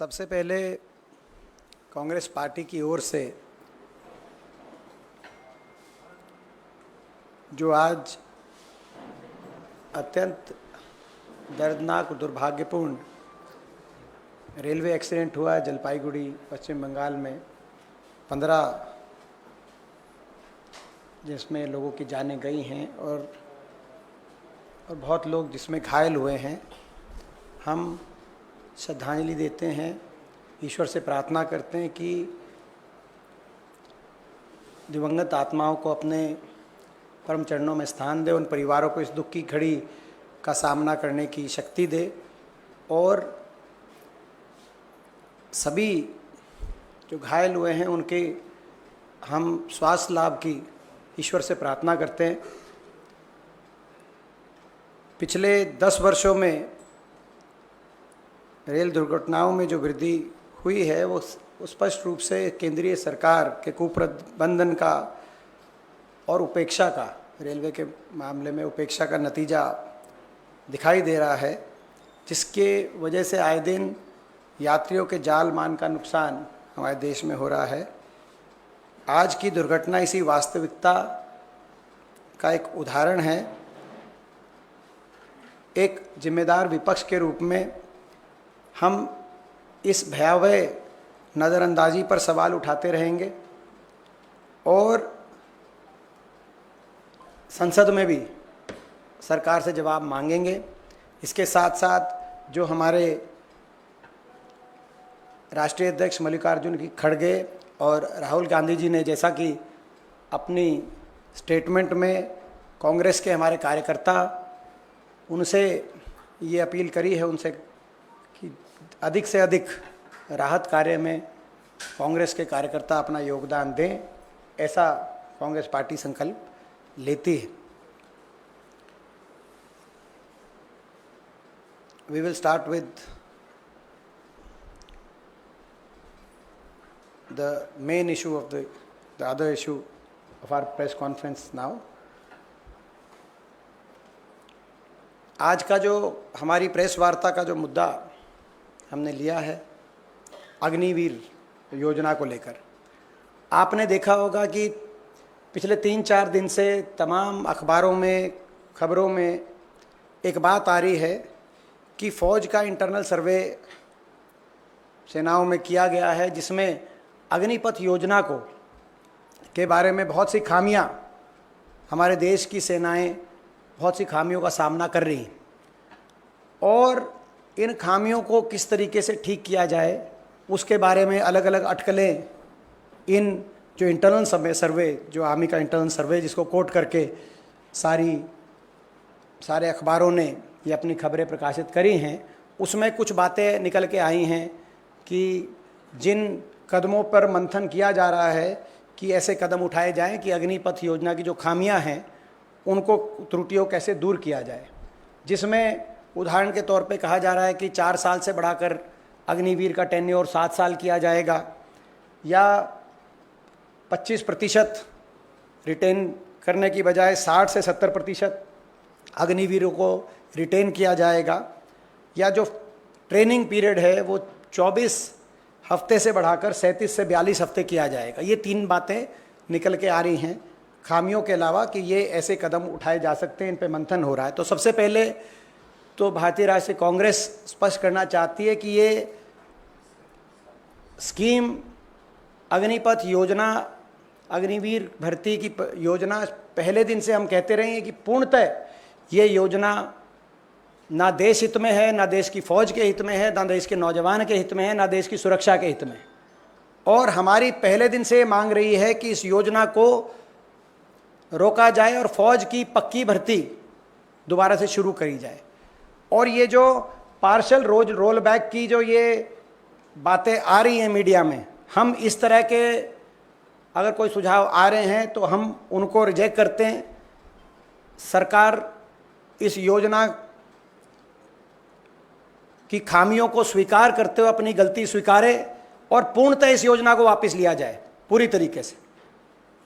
सबसे पहले कांग्रेस पार्टी की ओर से जो आज अत्यंत दर्दनाक दुर्भाग्यपूर्ण रेलवे एक्सीडेंट हुआ है जलपाईगुड़ी पश्चिम बंगाल में 15 जिसमें लोगों की जानें गई हैं और बहुत लोग जिसमें घायल हुए हैं। हम श्रद्धांजलि देते हैं, ईश्वर से प्रार्थना करते हैं कि दिवंगत आत्माओं को अपने परम चरणों में स्थान दे, उन परिवारों को इस दुख की घड़ी का सामना करने की शक्ति दे और सभी जो घायल हुए हैं उनके हम स्वास्थ्य लाभ की ईश्वर से प्रार्थना करते हैं। पिछले 10 वर्षों में रेल दुर्घटनाओं में जो वृद्धि हुई है वो स्पष्ट रूप से केंद्रीय सरकार के कुप्रबंधन का और उपेक्षा का, रेलवे के मामले में उपेक्षा का नतीजा दिखाई दे रहा है, जिसके वजह से आए दिन यात्रियों के जान माल का नुकसान हमारे देश में हो रहा है। आज की दुर्घटना इसी वास्तविकता का एक उदाहरण है। एक जिम्मेदार विपक्ष के रूप में हम इस भयावह नज़रअंदाजी पर सवाल उठाते रहेंगे और संसद में भी सरकार से जवाब मांगेंगे। इसके साथ साथ जो हमारे राष्ट्रीय अध्यक्ष मल्लिकार्जुन खड़गे और राहुल गांधी जी ने जैसा कि अपनी स्टेटमेंट में कांग्रेस के हमारे कार्यकर्ता उनसे ये अपील करी है उनसे कि अधिक से अधिक राहत कार्य में कांग्रेस के कार्यकर्ता अपना योगदान दें, ऐसा कांग्रेस पार्टी संकल्प लेती है। We will start with the main issue of the other issue of our press conference now. आज का जो हमारी प्रेस वार्ता का जो मुद्दा हमने लिया है अग्निवीर योजना को लेकर, आपने देखा होगा कि पिछले 3-4 दिन से तमाम अखबारों में, खबरों में एक बात आ रही है कि फ़ौज का इंटरनल सर्वे सेनाओं में किया गया है, जिसमें अग्निपथ योजना के बारे में बहुत सी खामियां, हमारे देश की सेनाएं बहुत सी खामियों का सामना कर रही हैं और इन खामियों को किस तरीके से ठीक किया जाए उसके बारे में अलग अलग अटकलें इन जो इंटरनल सर्वे जो आर्मी का इंटरनल सर्वे जिसको कोट करके सारे अखबारों ने ये अपनी खबरें प्रकाशित करी हैं, उसमें कुछ बातें निकल के आई हैं कि जिन कदमों पर मंथन किया जा रहा है कि ऐसे कदम उठाए जाएं कि अग्निपथ योजना की जो खामियां हैं उनको, त्रुटियों कैसे दूर किया जाए, जिसमें उदाहरण के तौर पे कहा जा रहा है कि 4 साल से बढ़ाकर अग्निवीर का टेन्योर 7 साल किया जाएगा या 25% रिटेन करने की बजाय 60 से 70% अग्निवीरों को रिटेन किया जाएगा, या जो ट्रेनिंग पीरियड है वो 24 हफ्ते से बढ़ाकर 37 से 42 हफ्ते किया जाएगा। ये 3 बातें निकल के आ रही हैं खामियों के अलावा कि ये ऐसे कदम उठाए जा सकते हैं, इन पे मंथन हो रहा है। तो सबसे पहले तो भारतीय राष्ट्रीय कांग्रेस स्पष्ट करना चाहती है कि ये स्कीम अग्निपथ योजना, अग्निवीर भर्ती की योजना पहले दिन से हम कहते रहे हैं कि पूर्णतः ये योजना ना देश हित में है, ना देश की फौज के हित में है, ना देश के नौजवान के हित में है, ना देश की सुरक्षा के हित में। और हमारी पहले दिन से मांग रही है कि इस योजना को रोका जाए और फौज की पक्की भर्ती दोबारा से शुरू करी जाए। और ये जो पार्शल रोल बैक की जो ये बातें आ रही हैं मीडिया में, हम इस तरह के अगर कोई सुझाव आ रहे हैं तो हम उनको रिजेक्ट करते हैं। सरकार इस योजना की खामियों को स्वीकार करते हुए अपनी गलती स्वीकारे और पूर्णतः इस योजना को वापस लिया जाए पूरी तरीके से।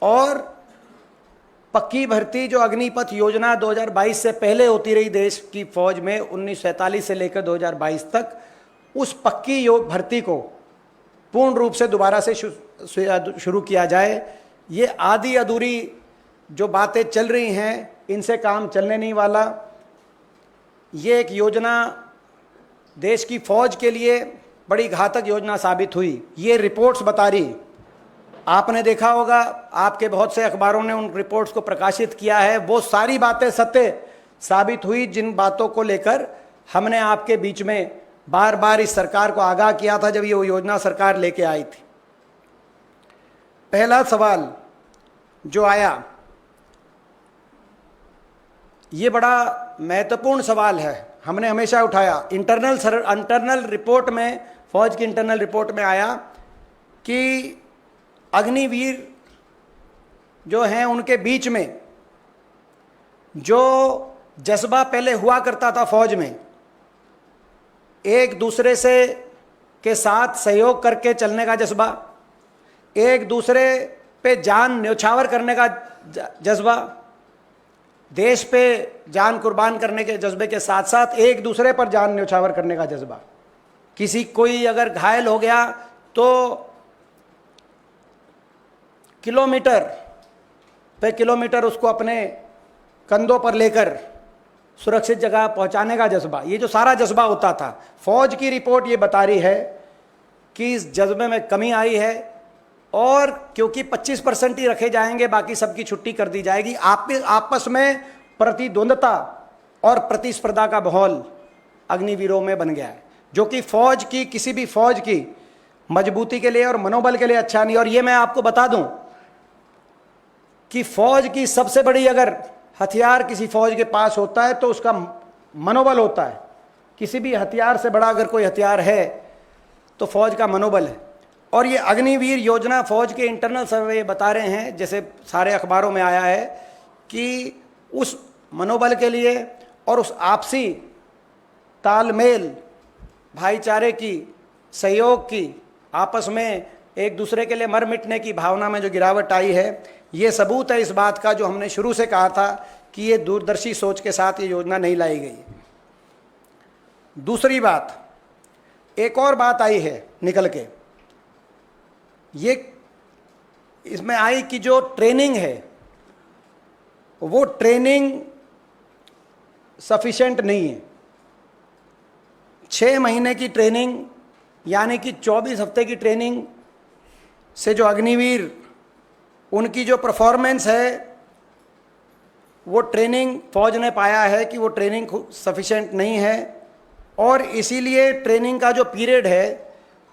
और पक्की भर्ती जो अग्निपथ योजना 2022 से पहले होती रही देश की फौज में 1947 से लेकर 2022 तक, उस पक्की भर्ती को पूर्ण रूप से दोबारा से शुरू किया जाए। ये आधी अधूरी जो बातें चल रही हैं, इनसे काम चलने नहीं वाला। ये एक योजना देश की फौज के लिए बड़ी घातक योजना साबित हुई। ये रिपोर्ट्स बता रही, आपने देखा होगा, आपके बहुत से अखबारों ने उन रिपोर्ट्स को प्रकाशित किया है। वो सारी बातें सत्य साबित हुई जिन बातों को लेकर हमने आपके बीच में बार बार इस सरकार को आगाह किया था जब ये योजना सरकार लेके आई थी। पहला सवाल जो आया, ये बड़ा महत्वपूर्ण सवाल है, हमने हमेशा उठाया। इंटरनल रिपोर्ट में, फौज की इंटरनल रिपोर्ट में आया कि अग्निवीर जो हैं उनके बीच में जो जज्बा पहले हुआ करता था फौज में, एक दूसरे से के साथ सहयोग करके चलने का जज्बा, एक दूसरे पे जान न्यौछावर करने का जज्बा, देश पे जान कुर्बान करने के जज्बे के साथ साथ एक दूसरे पर जान न्यौछावर करने का जज्बा। किसी कोई अगर घायल हो गया तो किलोमीटर पे किलोमीटर उसको अपने कंधों पर लेकर सुरक्षित जगह पहुंचाने का जज्बा। ये जो सारा जज्बा होता था, फौज की रिपोर्ट ये बता रही है कि इस जज्बे में कमी आई है और क्योंकि 25% ही रखे जाएंगे, बाकी सबकी छुट्टी कर दी जाएगी। आपस में प्रतिद्वंदता और प्रतिस्पर्धा का माहौल अग्निवीरों में बन गया है, जो कि फौज की, किसी भी फौज की मजबूती के लिए और मनोबल के लिए अच्छा नहीं। और ये मैं आपको बता दूं कि फौज की सबसे बड़ी अगर हथियार किसी फौज के पास होता है तो उसका मनोबल होता है। किसी भी हथियार से बड़ा अगर कोई हथियार है तो फौज का मनोबल है। और ये अग्निवीर योजना, फौज के इंटरनल सर्वे बता रहे हैं, जैसे सारे अखबारों में आया है, कि उस मनोबल के लिए और उस आपसी तालमेल, भाईचारे की, सहयोग की, आपस में एक दूसरे के लिए मर मिटने की भावना में जो गिरावट आई है, ये सबूत है इस बात का जो हमने शुरू से कहा था कि ये दूरदर्शी सोच के साथ ये योजना नहीं लाई गई। दूसरी बात, एक और बात आई है निकल के, ये इसमें आई कि जो ट्रेनिंग है वो ट्रेनिंग सफिशिएंट नहीं है। 6 महीने की ट्रेनिंग यानी कि 24 हफ्ते की ट्रेनिंग से जो अग्निवीर, उनकी जो परफॉर्मेंस है, वो ट्रेनिंग फौज ने पाया है कि वो ट्रेनिंग सफिशिएंट नहीं है और इसीलिए ट्रेनिंग का जो पीरियड है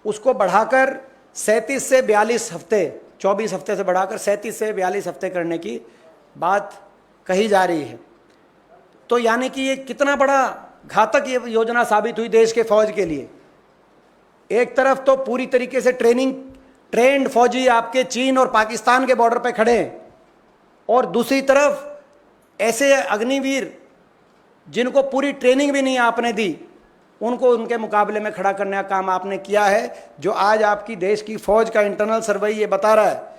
उसको बढ़ाकर 37 से 42 हफ्ते, 24 हफ्ते से बढ़ाकर 37 से 42 हफ्ते करने की बात कही जा रही है। तो यानी कि ये कितना बड़ा घातक ये योजना साबित हुई देश के फौज के लिए। एक तरफ तो पूरी तरीके से ट्रेंड फौजी आपके चीन और पाकिस्तान के बॉर्डर पे खड़े हैं और दूसरी तरफ ऐसे अग्निवीर जिनको पूरी ट्रेनिंग भी नहीं आपने दी, उनको उनके मुकाबले में खड़ा करने का काम आपने किया है। जो आज आपकी देश की फौज का इंटरनल सर्वे ये बता रहा है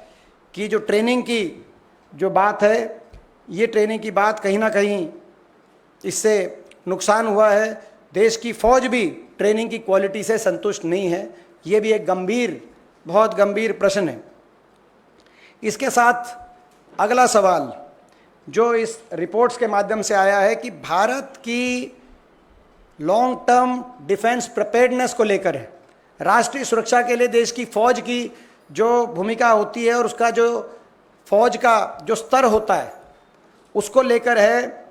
कि जो ट्रेनिंग की जो बात है, ये ट्रेनिंग की बात कहीं ना कहीं इससे नुकसान हुआ है। देश की फौज भी ट्रेनिंग की क्वालिटी से संतुष्ट नहीं है। ये भी एक गंभीर, बहुत गंभीर प्रश्न है। इसके साथ अगला सवाल जो इस रिपोर्ट्स के माध्यम से आया है कि भारत की लॉन्ग टर्म डिफेंस प्रिपेयर्डनेस को लेकर है। राष्ट्रीय सुरक्षा के लिए देश की फौज की जो भूमिका होती है और उसका जो फौज का जो स्तर होता है उसको लेकर है।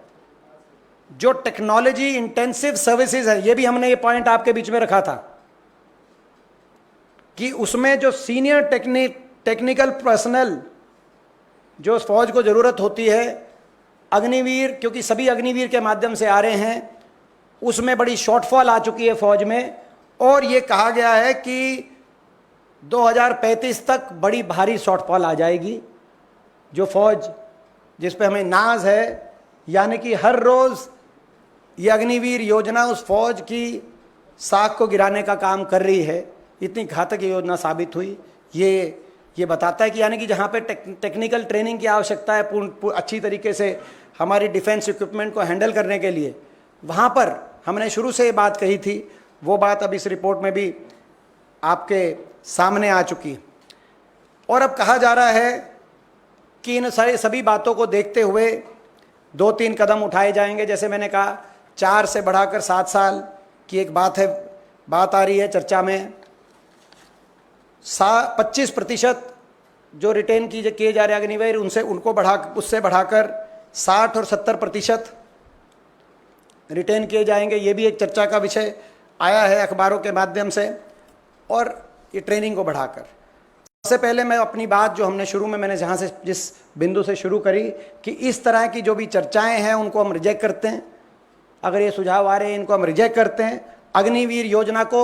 जो टेक्नोलॉजी इंटेंसिव सर्विसेज है, ये भी हमने ये पॉइंट आपके बीच में रखा था कि उसमें जो सीनियर टेक्निकल पर्सनल जो फौज को ज़रूरत होती है, अग्निवीर, क्योंकि सभी अग्निवीर के माध्यम से आ रहे हैं, उसमें बड़ी शॉर्टफॉल आ चुकी है फौज में। और ये कहा गया है कि 2035 तक बड़ी भारी शॉर्टफॉल आ जाएगी। जो फौज जिस पे हमें नाज है, यानी कि हर रोज़ ये अग्निवीर योजना उस फौज की साख को गिराने का काम कर रही है। इतनी घातक योजना साबित हुई। ये बताता है कि यानी कि जहाँ पे टेक्निकल ट्रेनिंग की आवश्यकता है पूर्ण अच्छी तरीके से हमारी डिफेंस इक्विपमेंट को हैंडल करने के लिए, वहाँ पर हमने शुरू से ये बात कही थी, वो बात अब इस रिपोर्ट में भी आपके सामने आ चुकी। और अब कहा जा रहा है कि इन सभी बातों को देखते हुए 2-3 कदम उठाए जाएंगे। जैसे मैंने कहा 4 से बढ़ाकर 7 साल की एक बात आ रही है चर्चा में। 25% जो रिटेन किए जा रहे अग्निवीर उससे बढ़ाकर 60 और 70% रिटेन किए जाएंगे। ये भी एक चर्चा का विषय आया है अखबारों के माध्यम से। और ये ट्रेनिंग को बढ़ाकर, सबसे पहले मैं अपनी बात जो हमने शुरू में मैंने जिस बिंदु से शुरू करी कि इस तरह की जो भी चर्चाएं हैं उनको हम रिजेक्ट करते हैं। अगर ये सुझाव आ रहे हैं इनको हम रिजेक्ट करते हैं। अग्निवीर योजना को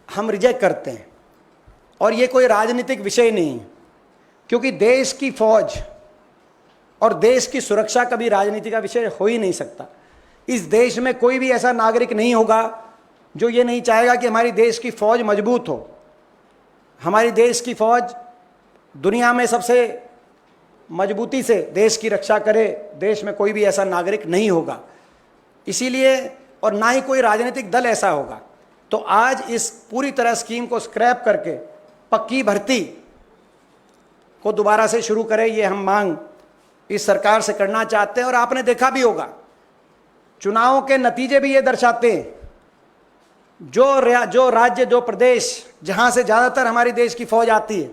हम रिजेक्ट करते हैं। और ये कोई राजनीतिक विषय नहीं, क्योंकि देश की फौज और देश की सुरक्षा कभी राजनीति का विषय हो ही नहीं सकता। इस देश में कोई भी ऐसा नागरिक नहीं होगा जो ये नहीं चाहेगा कि हमारी देश की फौज मजबूत हो। हमारी देश की फौज दुनिया में सबसे मजबूती से देश की रक्षा करे। देश में कोई भी ऐसा नागरिक नहीं होगा, इसीलिए, और ना ही कोई राजनीतिक दल ऐसा होगा। तो आज इस पूरी तरह स्कीम को स्क्रैप करके पक्की भर्ती को दोबारा से शुरू करें, ये हम मांग इस सरकार से करना चाहते हैं। और आपने देखा भी होगा चुनावों के नतीजे भी ये दर्शाते हैं, जो राज्य जो प्रदेश जहां से ज्यादातर हमारी देश की फौज आती है,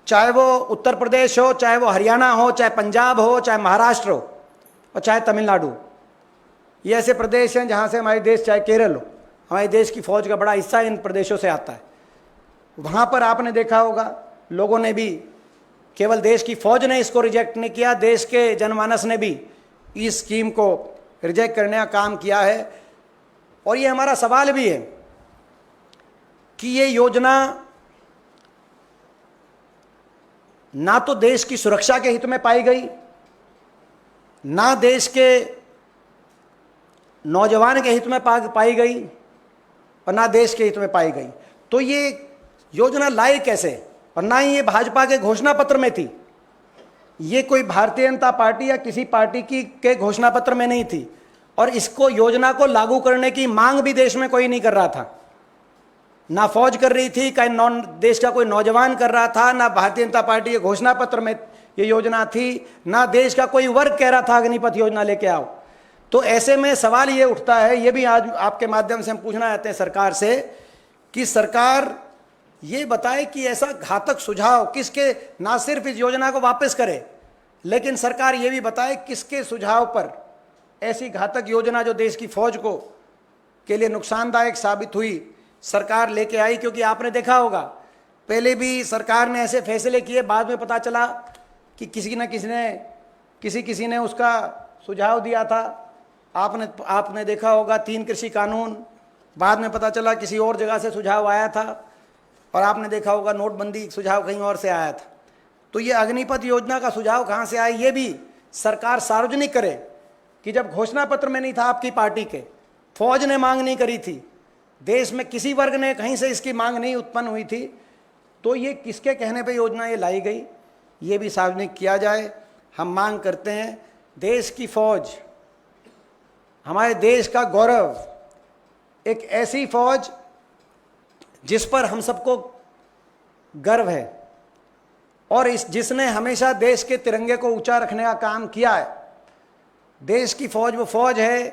चाहे वो उत्तर प्रदेश हो, चाहे वो हरियाणा हो, चाहे पंजाब हो, चाहे महाराष्ट्र हो और चाहे तमिलनाडु, ये ऐसे प्रदेश हैं जहां से हमारी देश, चाहे केरल हो, हमारे देश की फौज का बड़ा हिस्सा इन प्रदेशों से आता है। वहां पर आपने देखा होगा लोगों ने भी, केवल देश की फौज ने इसको रिजेक्ट नहीं किया, देश के जनमानस ने भी इस स्कीम को रिजेक्ट करने का काम किया है। और ये हमारा सवाल भी है कि ये योजना ना तो देश की सुरक्षा के हित में पाई गई, ना देश के नौजवान के हित में पाई गई, और ना देश के हित में पाई गई। तो ये योजना लाई कैसे? और ना ही ये भाजपा के घोषणा पत्र में थी, ये कोई भारतीय जनता पार्टी या किसी पार्टी के घोषणा पत्र में नहीं थी। और इसको योजना को लागू करने की मांग भी देश में कोई नहीं कर रहा था, ना फौज कर रही थी, कहीं देश का कोई नौजवान कर रहा था, ना भारतीय जनता पार्टी के घोषणा पत्र में ये योजना थी, ना देश का कोई वर्ग कह रहा था अग्निपथ योजना लेके आओ। तो ऐसे में सवाल ये उठता है, ये भी आज आपके माध्यम से हम पूछना चाहते हैं सरकार से, कि सरकार ये बताए कि ऐसा घातक सुझाव किसके, ना सिर्फ इस योजना को वापस करे, लेकिन सरकार ये भी बताए किसके सुझाव पर ऐसी घातक योजना जो देश की फौज को के लिए नुकसानदायक साबित हुई सरकार लेके आई। क्योंकि आपने देखा होगा पहले भी सरकार ने ऐसे फैसले किए, बाद में पता चला कि किसी ने उसका सुझाव दिया था। आपने देखा होगा 3 कृषि कानून, बाद में पता चला किसी और जगह से सुझाव आया था। और आपने देखा होगा नोटबंदी सुझाव कहीं और से आया था। तो ये अग्निपथ योजना का सुझाव कहाँ से आया, ये भी सरकार सार्वजनिक करे कि जब घोषणा पत्र में नहीं था आपकी पार्टी के, फौज ने मांग नहीं करी थी, देश में किसी वर्ग ने कहीं से इसकी मांग नहीं उत्पन्न हुई थी, तो ये किसके कहने पे योजना ये लाई गई, ये भी सार्वजनिक किया जाए। हम मांग करते हैं देश की फौज, हमारे देश का गौरव, एक ऐसी फौज जिस पर हम सबको गर्व है और जिसने हमेशा देश के तिरंगे को ऊंचा रखने का काम किया है। देश की फौज वो फौज है,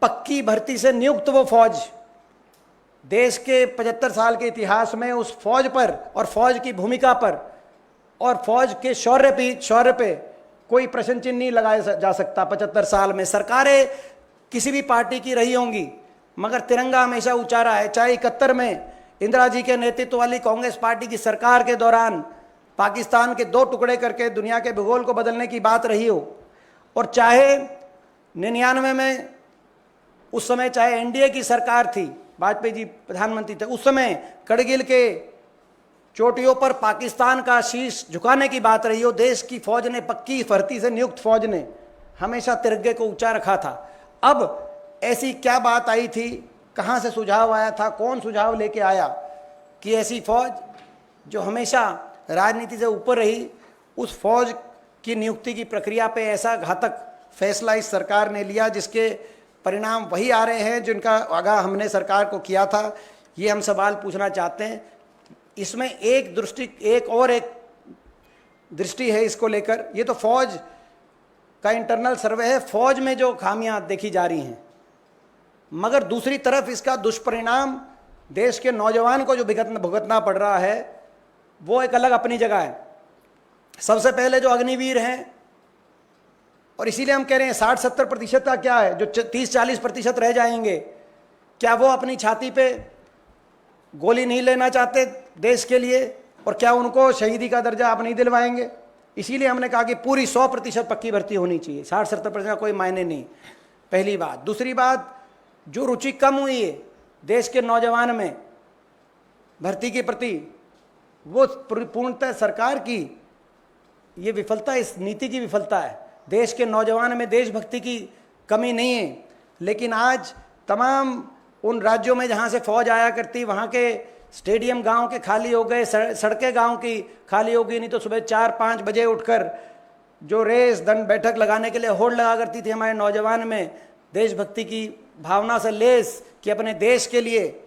पक्की भर्ती से नियुक्त वो फौज। देश के 75 साल के इतिहास में उस फौज पर और फौज की भूमिका पर और फौज के शौर्य पे कोई प्रश्न चिन्ह नहीं लगाया जा सकता। 75 साल में सरकारें किसी भी पार्टी की रही होंगी, मगर तिरंगा हमेशा ऊंचा रहा है। चाहे 71 में इंदिरा जी के नेतृत्व वाली कांग्रेस पार्टी की सरकार के दौरान पाकिस्तान के 2 टुकड़े करके दुनिया के भूगोल को बदलने की बात रही हो, और चाहे 99 में उस समय चाहे एनडीए की सरकार थी, वाजपेयी जी प्रधानमंत्री थे, उस समय करगिल के चोटियों पर पाकिस्तान का शीश झुकाने की बात रही हो, देश की फौज ने, पक्की भर्ती से नियुक्त फौज ने हमेशा तिरंगे को ऊंचा रखा था। अब ऐसी क्या बात आई थी, कहाँ से सुझाव आया था, कौन सुझाव लेके आया कि ऐसी फौज जो हमेशा राजनीति से ऊपर रही, उस फौज की नियुक्ति की प्रक्रिया पे ऐसा घातक फैसला इस सरकार ने लिया जिसके परिणाम वही आ रहे हैं जिनका आगाह हमने सरकार को किया था। ये हम सवाल पूछना चाहते हैं। इसमें एक दृष्टि है इसको लेकर, ये तो फौज का इंटरनल सर्वे है, फौज में जो खामियां देखी जा रही हैं, मगर दूसरी तरफ इसका दुष्परिणाम देश के नौजवान को जो भुगतना पड़ रहा है वो एक अलग अपनी जगह है। सबसे पहले जो अग्निवीर हैं, और इसीलिए हम कह रहे हैं 60-70% का क्या है, जो 30-40% रह जाएंगे, क्या वो अपनी छाती पे गोली नहीं लेना चाहते देश के लिए, और क्या उनको शहीदी का दर्जा आप नहीं दिलवाएंगे? इसीलिए हमने कहा कि पूरी 100% पक्की भर्ती होनी चाहिए, 60-70% का कोई मायने नहीं। पहली बात। दूसरी बात, जो रुचि कम हुई है देश के नौजवान में भर्ती के प्रति, वो पूर्णतः सरकार की ये विफलता, इस नीति की विफलता है। देश के नौजवान में देशभक्ति की कमी नहीं है, लेकिन आज तमाम उन राज्यों में जहाँ से फौज आया करती, वहाँ के स्टेडियम गांव के खाली हो गए, सड़कें गांव की खाली हो गई। नहीं तो सुबह 4-5 बजे उठकर जो रेस दंड बैठक लगाने के लिए होड़ लगा करती थी हमारे नौजवान में, देशभक्ति की भावना से लेस कि अपने देश के लिए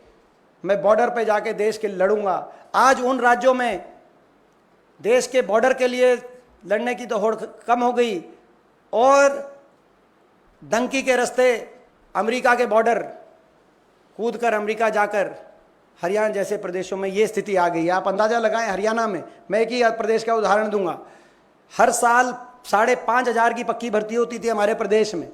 मैं बॉर्डर पे जाके देश के लड़ूंगा। आज उन राज्यों में देश के बॉर्डर के लिए लड़ने की तो होड़ कम हो गई, और डंकी के रास्ते अमेरिका के बॉर्डर कूदकर अमेरिका जाकर हरियाणा जैसे प्रदेशों में ये स्थिति आ गई है। आप अंदाज़ा लगाएं, हरियाणा में, मैं एक ही प्रदेश का उदाहरण दूंगा, हर साल 5,500 की पक्की भर्ती होती थी हमारे प्रदेश में,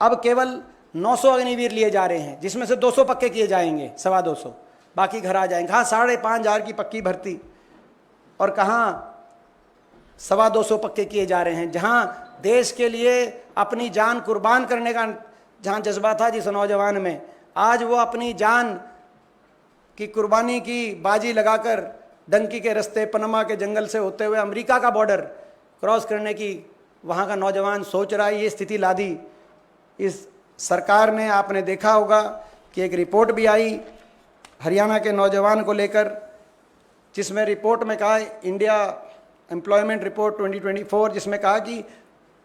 अब केवल 900 अग्निवीर लिए जा रहे हैं, जिसमें से 200 पक्के किए जाएंगे, 250, बाकी घर आ जाएंगे। हाँ, 5,500 की पक्की भर्ती, और कहाँ 250 पक्के किए जा रहे हैं। जहाँ देश के लिए अपनी जान कुर्बान करने का जहाँ जज्बा था जिस नौजवान में, आज वो अपनी जान की कुर्बानी की बाजी लगाकर डंकी के रास्ते, पनामा के जंगल से होते हुए अमेरिका का बॉर्डर क्रॉस करने की वहाँ का नौजवान सोच रहा है। ये स्थिति ला दी इस सरकार ने। आपने देखा होगा कि एक रिपोर्ट भी आई हरियाणा के नौजवान को लेकर, जिसमें रिपोर्ट में कहा, इंडिया एम्प्लॉयमेंट रिपोर्ट 2024, जिसमें कहा कि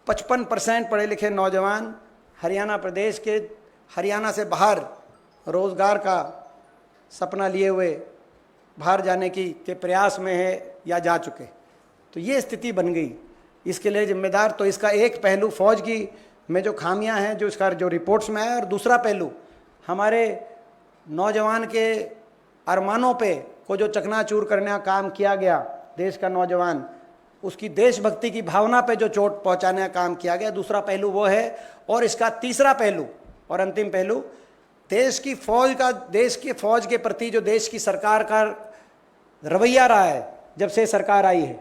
55% पढ़े लिखे नौजवान हरियाणा प्रदेश के, हरियाणा से बाहर रोज़गार का सपना लिए हुए बाहर जाने के प्रयास में है या जा चुके। तो ये स्थिति बन गई। इसके लिए जिम्मेदार तो इसका एक पहलू फौज की में जो खामियां हैं, जो इसका जो रिपोर्ट्स में है, और दूसरा पहलू हमारे नौजवान के अरमानों पे को जो चकनाचूर करने का काम किया गया, देश का नौजवान उसकी देशभक्ति की भावना पे जो चोट पहुंचाने का काम किया गया, दूसरा पहलू वो है। और इसका तीसरा पहलू और अंतिम पहलू, देश की फौज का, देश की फौज के प्रति जो देश की सरकार का रवैया रहा है जब से सरकार आई है,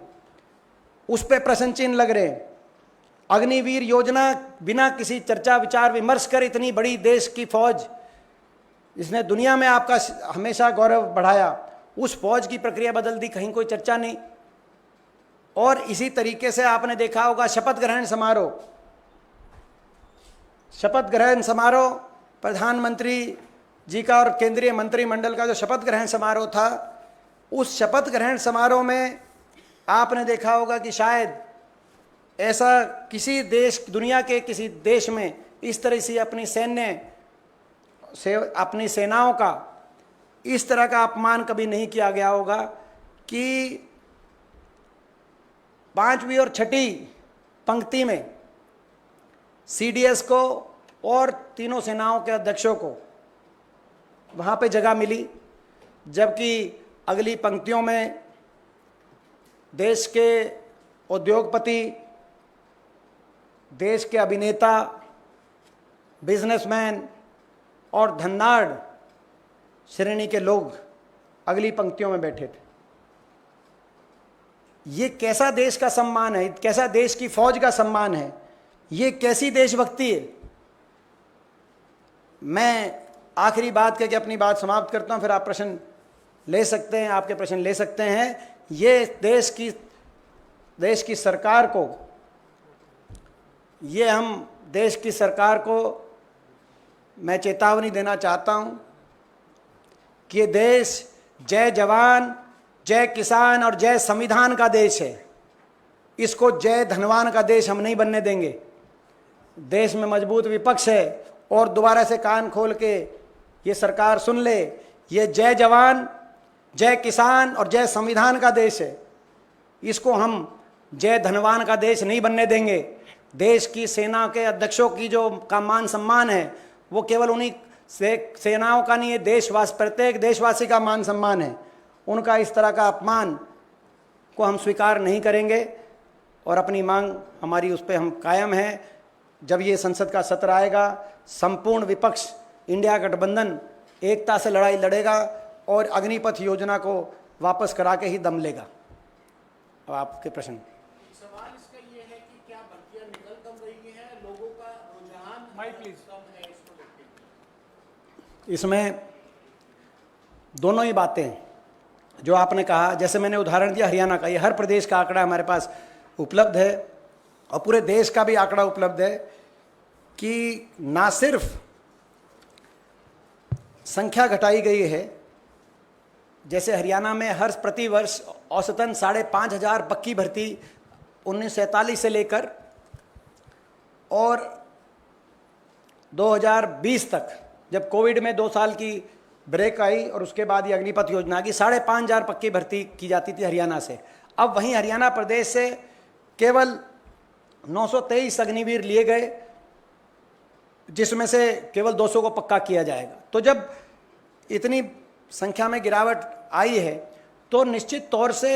उस पर प्रश्न चिन्ह लग रहे हैं। अग्निवीर योजना बिना किसी चर्चा विचार विमर्श कर इतनी बड़ी देश की फौज, जिसने दुनिया में आपका हमेशा गौरव बढ़ाया, उस फौज की प्रक्रिया बदल दी, कहीं कोई चर्चा नहीं। और इसी तरीके से आपने देखा होगा शपथ ग्रहण समारोह प्रधानमंत्री जी का और केंद्रीय मंत्रिमंडल का जो शपथ ग्रहण समारोह था, उस शपथ ग्रहण समारोह में आपने देखा होगा कि शायद ऐसा किसी देश, दुनिया के किसी देश में इस तरह से अपनी सेनाओं का इस तरह का अपमान कभी नहीं किया गया होगा कि 5वीं और 6ठी पंक्ति में CDS को और तीनों सेनाओं के अध्यक्षों को वहाँ पे जगह मिली, जबकि अगली पंक्तियों में देश के उद्योगपति, देश के अभिनेता, बिजनेसमैन और धन्नाढ़ श्रेणी के लोग अगली पंक्तियों में बैठे थे। ये कैसा देश का सम्मान है, कैसा देश की फौज का सम्मान है, ये कैसी देशभक्ति है। मैं आखिरी बात करके अपनी बात समाप्त करता हूं, फिर आप प्रश्न ले सकते हैं, आपके प्रश्न ले सकते हैं। ये देश की सरकार को, ये हम देश की सरकार को मैं चेतावनी देना चाहता हूं कि ये देश जय जवान, जय किसान और जय संविधान का देश है। इसको जय धनवान का देश हम नहीं बनने देंगे। देश में मजबूत विपक्ष है, और दोबारा से कान खोल के ये सरकार सुन ले, ये जय जवान, जय किसान और जय संविधान का देश है। इसको हम जय धनवान का देश नहीं बनने देंगे। देश की सेना के अध्यक्षों की जो का मान सम्मान है वो केवल उन्हीं सेनाओं का नहीं है, देशवासी, प्रत्येक देशवासी का मान सम्मान है। उनका इस तरह का अपमान को हम स्वीकार नहीं करेंगे और अपनी मांग हमारी उस पर हम कायम हैं। जब ये संसद का सत्र आएगा, संपूर्ण विपक्ष इंडिया गठबंधन एकता से लड़ाई लड़ेगा और अग्निपथ योजना को वापस करा के ही दम लेगा। अब आपके प्रश्न। सवाल इसका ये है कि क्या भर्तियां निकल कम रही हैं, लोगों का रुझान कम है इसको लेकर? इसमें दोनों ही बातें जो आपने कहा, जैसे मैंने उदाहरण दिया हरियाणा का, ये हर प्रदेश का आंकड़ा हमारे पास उपलब्ध है और पूरे देश का भी आंकड़ा उपलब्ध है कि ना सिर्फ संख्या घटाई गई है, जैसे हरियाणा में हर प्रतिवर्ष औसतन 5,500 पक्की भर्ती 1947 से लेकर और 2020 तक, जब कोविड में 2 साल की ब्रेक आई और उसके बाद ये अग्निपथ योजना की 5,500 पक्की भर्ती की जाती थी हरियाणा से। अब वहीं हरियाणा प्रदेश से केवल 923 अग्निवीर लिए गए, जिसमें से केवल 200 को पक्का किया जाएगा। तो जब इतनी संख्या में गिरावट आई है तो निश्चित तौर से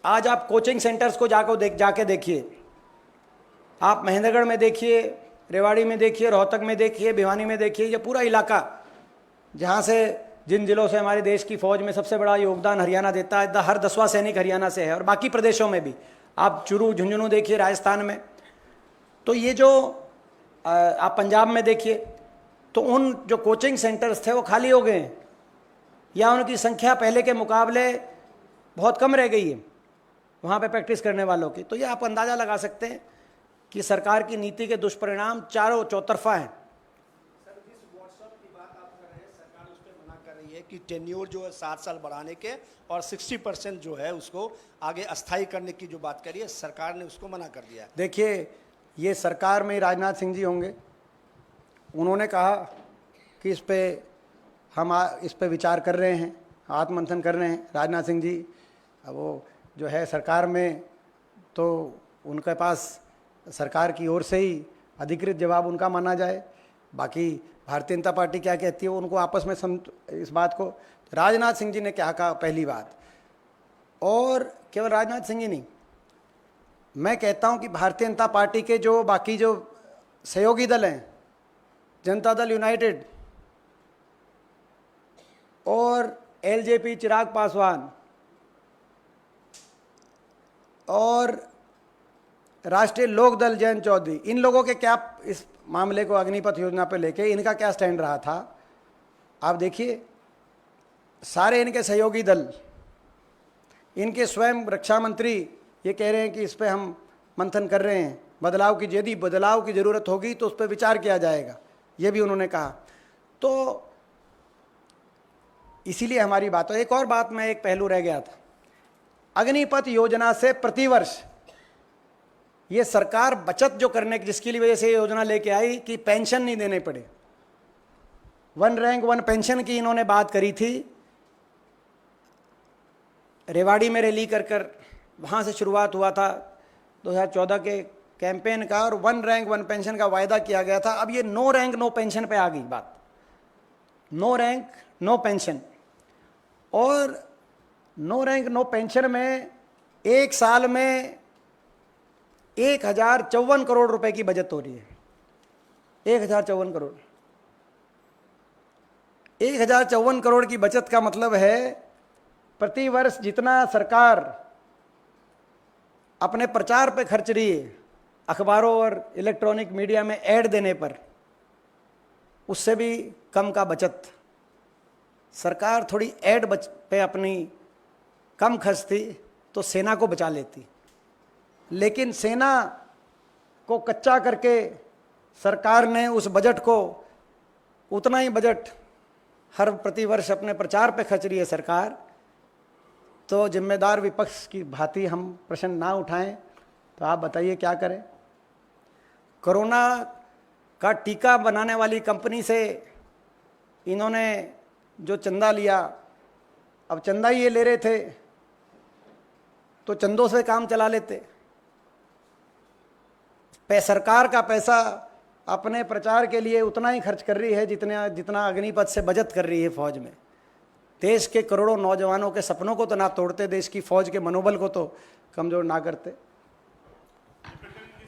आज आप कोचिंग सेंटर्स को जाके देखिए, आप महेंद्रगढ़ में देखिए, रेवाड़ी में देखिए, रोहतक में देखिए, भिवानी में देखिए, ये पूरा इलाका जहाँ से जिन जिलों से हमारे देश की फौज में सबसे बड़ा योगदान हरियाणा देता है, हर 10वां सैनिक हरियाणा से है और बाकी प्रदेशों में भी। आप चूरू झुंझुनू देखिए राजस्थान में, तो ये जो आप पंजाब में देखिए, तो उन जो कोचिंग सेंटर्स थे वो खाली हो गए हैं या उनकी संख्या पहले के मुकाबले बहुत कम रह गई है वहाँ पे प्रैक्टिस करने वालों की। तो ये आप अंदाज़ा लगा सकते हैं कि सरकार की नीति के दुष्परिणाम चारों चौतरफा हैं। सर, जिस व्हाट्सएप की बात आप कर रहे हैं, सरकार उस पर मना कर रही है कि टेन्योर जो है 7 साल बढ़ाने के और 60% जो है उसको आगे अस्थायी करने की जो बात करी है, सरकार ने उसको मना कर दिया। देखिए, ये सरकार में राजनाथ सिंह जी होंगे, उन्होंने कहा कि इस पे विचार कर रहे हैं, आत्ममंथन कर रहे हैं। राजनाथ सिंह जी अब वो जो है सरकार में, तो उनके पास सरकार की ओर से ही अधिकृत जवाब उनका माना जाए। बाकी भारतीय जनता पार्टी क्या कहती है उनको आपस में इस बात को। राजनाथ सिंह जी ने क्या कहा, पहली बात, और केवल राजनाथ सिंह ही नहीं, मैं कहता हूं कि भारतीय जनता पार्टी के जो बाकी जो सहयोगी दल हैं, जनता दल यूनाइटेड और एलजेपी चिराग पासवान और राष्ट्रीय लोक दल जयंत चौधरी, इन लोगों के क्या इस मामले को अग्निपथ योजना पर लेके इनका क्या स्टैंड रहा था, आप देखिए। सारे इनके सहयोगी दल, इनके स्वयं रक्षा मंत्री ये कह रहे हैं कि इस पर हम मंथन कर रहे हैं, यदि बदलाव की ज़रूरत होगी तो उस पर विचार किया जाएगा, ये भी उन्होंने कहा। तो इसीलिए हमारी बात हो। एक और बात में एक पहलू रह गया था, अग्निपथ योजना से प्रतिवर्ष ये सरकार बचत जो करने की, जिसकी वजह से ये योजना लेके आई कि पेंशन नहीं देने पड़े, 1 रैंक 1 पेंशन की इन्होंने बात करी थी। रेवाड़ी में रैली कर वहाँ से शुरुआत हुआ था 2014 के कैंपेन का, और 1 रैंक 1 पेंशन का वायदा किया गया था। अब ये 9 रैंक 9 पेंशन पे आ गई बात, 9 रैंक 9 पेंशन। और 9 रैंक 9 पेंशन में एक साल में 1054 करोड़ रुपए की बचत हो रही है। 1054 करोड़, 1054 करोड़ की बचत का मतलब है प्रतिवर्ष जितना सरकार अपने प्रचार पे खर्च रही है, अखबारों और इलेक्ट्रॉनिक मीडिया में ऐड देने पर, उससे भी कम का बचत। सरकार थोड़ी ऐड पे अपनी कम खर्चती तो सेना को बचा लेती, लेकिन सेना को कच्चा करके सरकार ने उस बजट को, उतना ही बजट हर प्रतिवर्ष अपने प्रचार पे खर्च रही है सरकार। तो जिम्मेदार विपक्ष की भांति हम प्रश्न ना उठाएं तो आप बताइए क्या करें। कोरोना का टीका बनाने वाली कंपनी से इन्होंने जो चंदा लिया, अब चंदा ही ये ले रहे थे तो चंदों से काम चला लेते। सरकार का पैसा अपने प्रचार के लिए उतना ही खर्च कर रही है जितना अग्निपथ से बचत कर रही है फौज में। देश के करोड़ों नौजवानों के सपनों को तो ना तोड़ते, देश की फौज के मनोबल को तो कमजोर ना करते। जिस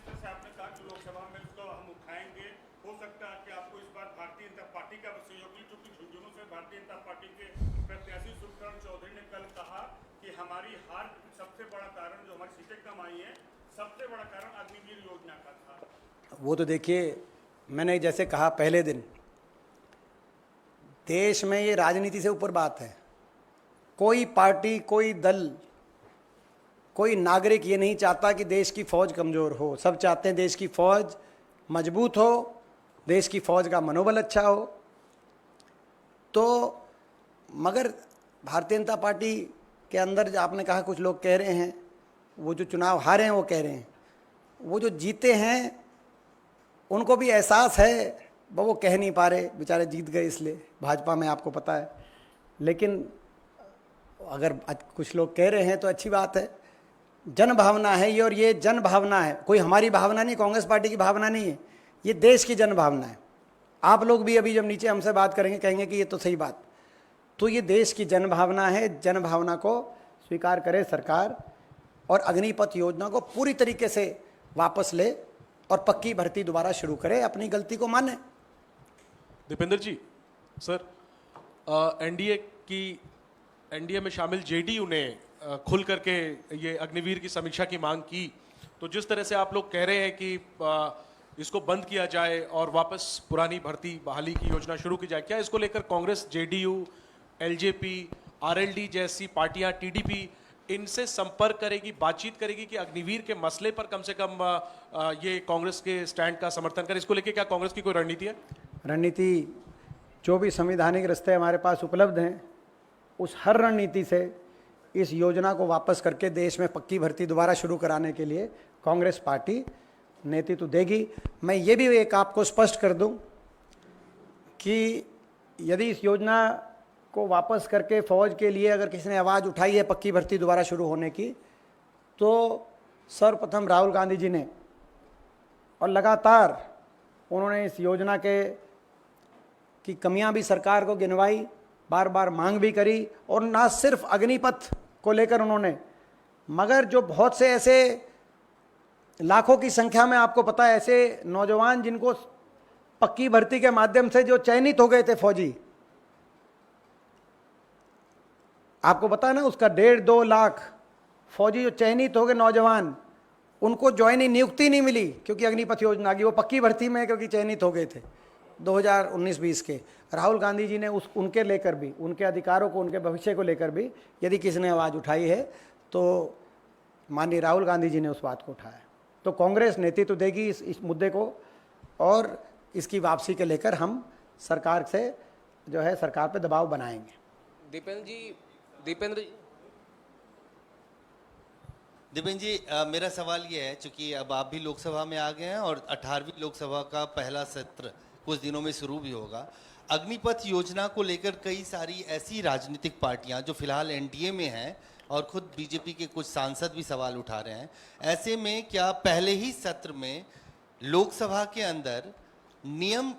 तरह से आपने कहा कि लोकसभा में इसको हम उठाएंगे, हो सकता है कि आपको इस बार भारतीय जनता पार्टी का सहयोग मिले, क्योंकि झुंझुनू से भारतीय जनता पार्टी के प्रत्याशी सुखकरण चौधरी ने कल कहा कि हमारी हार सबसे बड़ा कारण, जो हमारी सीटें कम आई है, सबसे बड़ा कारण अग्निवीर योजना का था। वो तो देखिए, मैंने जैसे कहा पहले दिन, देश में ये राजनीति से ऊपर बात है। कोई पार्टी, कोई दल, कोई नागरिक ये नहीं चाहता कि देश की फौज कमज़ोर हो। सब चाहते हैं देश की फौज मजबूत हो, देश की फौज का मनोबल अच्छा हो। तो मगर भारतीय जनता पार्टी के अंदर जो आपने कहा कुछ लोग कह रहे हैं, वो जो चुनाव हारे हैं वो कह रहे हैं, वो जो जीते हैं उनको भी एहसास है, वो कह नहीं पा रहे, बेचारे जीत गए इसलिए भाजपा में, आपको पता है। लेकिन अगर कुछ लोग कह रहे हैं तो अच्छी बात है। जन भावना है ये, और ये जन भावना है, कोई हमारी भावना नहीं, कांग्रेस पार्टी की भावना नहीं है, ये देश की जन भावना है। आप लोग भी अभी जब नीचे हमसे बात करेंगे कहेंगे कि ये तो सही बात, तो ये देश की जन भावना है। जन भावना को स्वीकार करे सरकार और अग्निपथ योजना को पूरी तरीके से वापस ले और पक्की भर्ती दोबारा शुरू करे, अपनी गलती को माने। दीपेंद्र जी, सर, एनडीए में शामिल जेडीयू ने खुल करके ये अग्निवीर की समीक्षा की मांग की, तो जिस तरह से आप लोग कह रहे हैं कि इसको बंद किया जाए और वापस पुरानी भर्ती बहाली की योजना शुरू की जाए, क्या इसको लेकर कांग्रेस, जेडीयू, एलजेपी, आरएलडी जैसी पार्टियां, टीडीपी इनसे संपर्क करेगी, बातचीत करेगी कि अग्निवीर के मसले पर कम से कम ये कांग्रेस के स्टैंड का समर्थन करे? इसको लेकर क्या कांग्रेस की कोई रणनीति है? रणनीति, जो भी संवैधानिक रास्ते हमारे पास उपलब्ध हैं, उस हर रणनीति से इस योजना को वापस करके देश में पक्की भर्ती दोबारा शुरू कराने के लिए कांग्रेस पार्टी नेतृत्व देगी। मैं ये भी एक आपको स्पष्ट कर दूं कि यदि इस योजना को वापस करके फौज के लिए अगर किसी ने आवाज़ उठाई है पक्की भर्ती दोबारा शुरू होने की, तो सर्वप्रथम राहुल गांधी जी ने, और लगातार उन्होंने इस योजना की कमियां भी सरकार को गिनवाई, बार बार मांग भी करी, और ना सिर्फ अग्निपथ को लेकर उन्होंने, मगर जो बहुत से ऐसे लाखों की संख्या में, आपको पता है, ऐसे नौजवान जिनको पक्की भर्ती के माध्यम से जो चयनित हो गए थे फौजी, आपको पता है ना, उसका 1.5-2 लाख फौजी जो चयनित हो गए नौजवान, उनको ज्वाइनिंग नियुक्ति नहीं मिली क्योंकि अग्निपथ योजना की, वो पक्की भर्ती में क्योंकि चयनित हो गए थे 2019-20 के। राहुल गांधी जी ने उनके लेकर भी, उनके अधिकारों को, उनके भविष्य को लेकर भी यदि किसी ने आवाज़ उठाई है तो माननीय राहुल गांधी जी ने उस बात को उठाया। तो कांग्रेस नेतृत्व देगी इस मुद्दे को, और इसकी वापसी के लेकर हम सरकार से जो है सरकार पर दबाव बनाएंगे। दीपेंद्र जी, मेरा सवाल ये है, चूंकि अब आप भी लोकसभा में आ गए हैं और 18वीं लोकसभा का पहला सत्र कुछ दिनों में शुरू भी होगा। अग्निपथ योजना को लेकर कई सारी ऐसी राजनीतिक पार्टियां जो फिलहाल एनडीए में हैं और खुद बीजेपी के कुछ सांसद भी सवाल उठा रहे हैं, ऐसे में क्या पहले ही सत्र में लोकसभा के अंदर नियम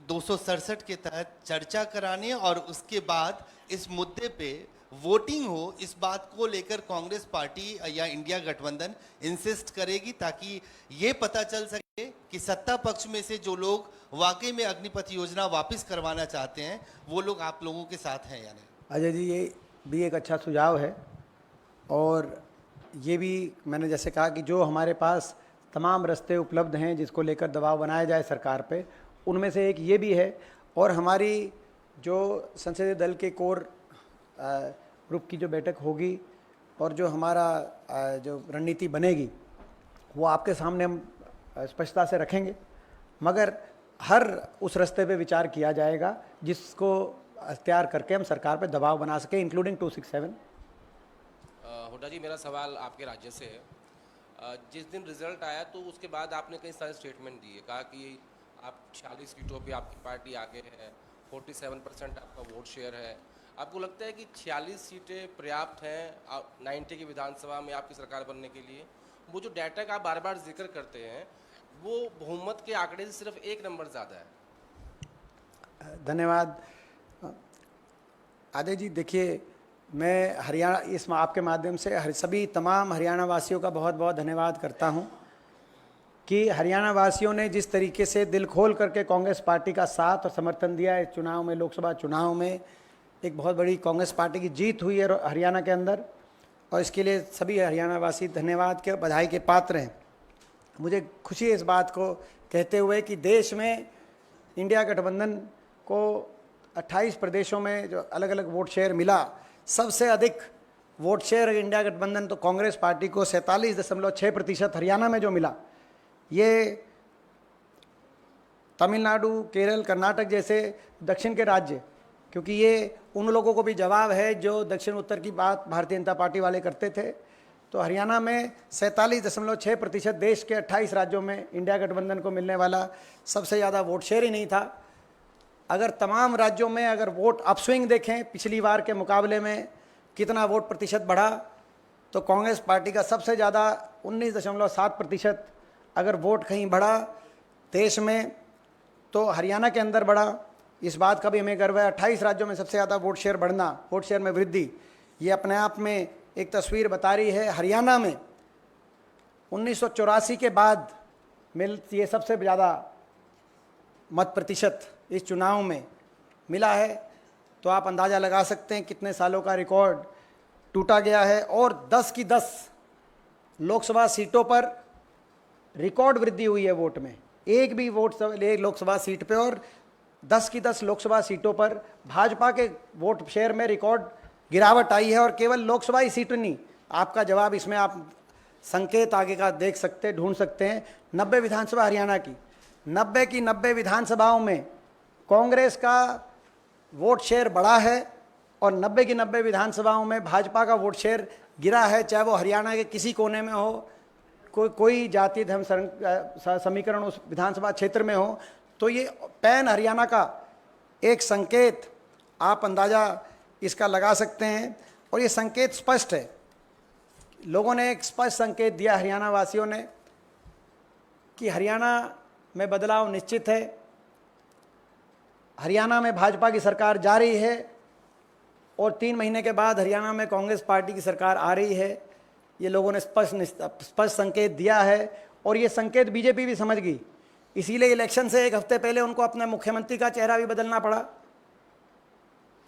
267 के तहत चर्चा कराने और उसके बाद इस मुद्दे पे वोटिंग हो, इस बात को लेकर कांग्रेस पार्टी या इंडिया गठबंधन इंसिस्ट करेगी, ताकि ये पता चल सके कि सत्ता पक्ष में से जो लोग वाकई में अग्निपथ योजना वापस करवाना चाहते हैं वो लोग आप लोगों के साथ हैं या नहीं? अजय जी, ये भी एक अच्छा सुझाव है, और ये भी मैंने जैसे कहा कि जो हमारे पास तमाम रास्ते उपलब्ध हैं जिसको लेकर दबाव बनाया जाए सरकार पे, उनमें से एक ये भी है। और हमारी जो संसदीय दल के कोर ग्रुप की जो बैठक होगी और जो हमारा जो रणनीति बनेगी वो आपके सामने हम स्पष्टता से रखेंगे, मगर हर उस रास्ते पे विचार किया जाएगा जिसको अख्तियार करके हम सरकार पे दबाव बना सके, इंक्लूडिंग 267। हुड्डा जी, मेरा सवाल आपके राज्य से है। जिस दिन रिजल्ट आया तो उसके बाद आपने कई सारे स्टेटमेंट दिए, कहा कि आप 46 सीटों पे आपकी पार्टी आगे है, 47% आपका वोट शेयर है। आपको लगता है कि 46 सीटें पर्याप्त हैं 90 की विधानसभा में आपकी सरकार बनने के लिए? वो जो डाटा का आप बार बार जिक्र करते हैं, वो बहुमत के आंकड़े से सिर्फ 1 नंबर ज़्यादा है। धन्यवाद आदे जी। देखिए, मैं हरियाणा इस आपके माध्यम से सभी तमाम हरियाणा वासियों का बहुत बहुत धन्यवाद करता हूं कि हरियाणा वासियों ने जिस तरीके से दिल खोल करके कांग्रेस पार्टी का साथ और समर्थन दिया इस चुनाव में, लोकसभा चुनाव में एक बहुत बड़ी कांग्रेस पार्टी की जीत हुई है हरियाणा के अंदर, और इसके लिए सभी हरियाणा वासी धन्यवाद के, बधाई के पात्र हैं। मुझे खुशी है इस बात को कहते हुए कि देश में इंडिया गठबंधन को 28 प्रदेशों में जो अलग अलग वोट शेयर मिला, सबसे अधिक वोट शेयर इंडिया गठबंधन तो कांग्रेस पार्टी को 47.6% हरियाणा में जो मिला, ये तमिलनाडु, केरल, कर्नाटक जैसे दक्षिण के राज्य, क्योंकि ये उन लोगों को भी जवाब है जो दक्षिण उत्तर की बात भारतीय जनता पार्टी वाले करते थे। तो हरियाणा में 47.6% देश के 28 राज्यों में इंडिया गठबंधन को मिलने वाला सबसे ज़्यादा वोट शेयर ही नहीं था। अगर तमाम राज्यों में अगर वोट अपस्विंग देखें, पिछली बार के मुकाबले में कितना वोट प्रतिशत बढ़ा, तो कांग्रेस पार्टी का सबसे ज़्यादा 19.7% अगर वोट कहीं बढ़ा देश में तो हरियाणा के अंदर बढ़ा। इस बात का भी हमें गर्व है। 28 राज्यों में सबसे ज़्यादा वोट शेयर बढ़ना, वोट शेयर में वृद्धि, ये अपने आप में एक तस्वीर बता रही है। हरियाणा में 1984 के बाद ये सबसे ज़्यादा मत प्रतिशत इस चुनाव में मिला है। तो आप अंदाज़ा लगा सकते हैं कितने सालों का रिकॉर्ड टूटा गया है। और 10 की 10 लोकसभा सीटों पर रिकॉर्ड वृद्धि हुई है वोट में, एक भी वोट लोकसभा सीट पे, और 10 की 10 लोकसभा सीटों पर भाजपा के वोट शेयर में रिकॉर्ड गिरावट आई है। और केवल लोकसभा ही सीट नहीं, आपका जवाब इसमें आप संकेत आगे का देख सकते, ढूंढ सकते हैं। 90 विधानसभा हरियाणा की 90 की 90 विधानसभाओं में कांग्रेस का वोट शेयर बढ़ा है और 90 की 90 विधानसभाओं में भाजपा का वोट शेयर गिरा है, चाहे वो हरियाणा के किसी कोने में हो, कोई जाति धर्म समीकरण उस विधानसभा क्षेत्र में हो। तो ये पैन हरियाणा का एक संकेत आप अंदाज़ा इसका लगा सकते हैं। और ये संकेत स्पष्ट है, लोगों ने एक स्पष्ट संकेत दिया हरियाणा वासियों ने कि हरियाणा में बदलाव निश्चित है, हरियाणा में भाजपा की सरकार जा रही है और 3 महीने के बाद हरियाणा में कांग्रेस पार्टी की सरकार आ रही है। ये लोगों ने स्पष्ट संकेत दिया है और ये संकेत बीजेपी भी समझ गई। इसीलिए इलेक्शन से 1 हफ्ते पहले उनको अपने मुख्यमंत्री का चेहरा भी बदलना पड़ा।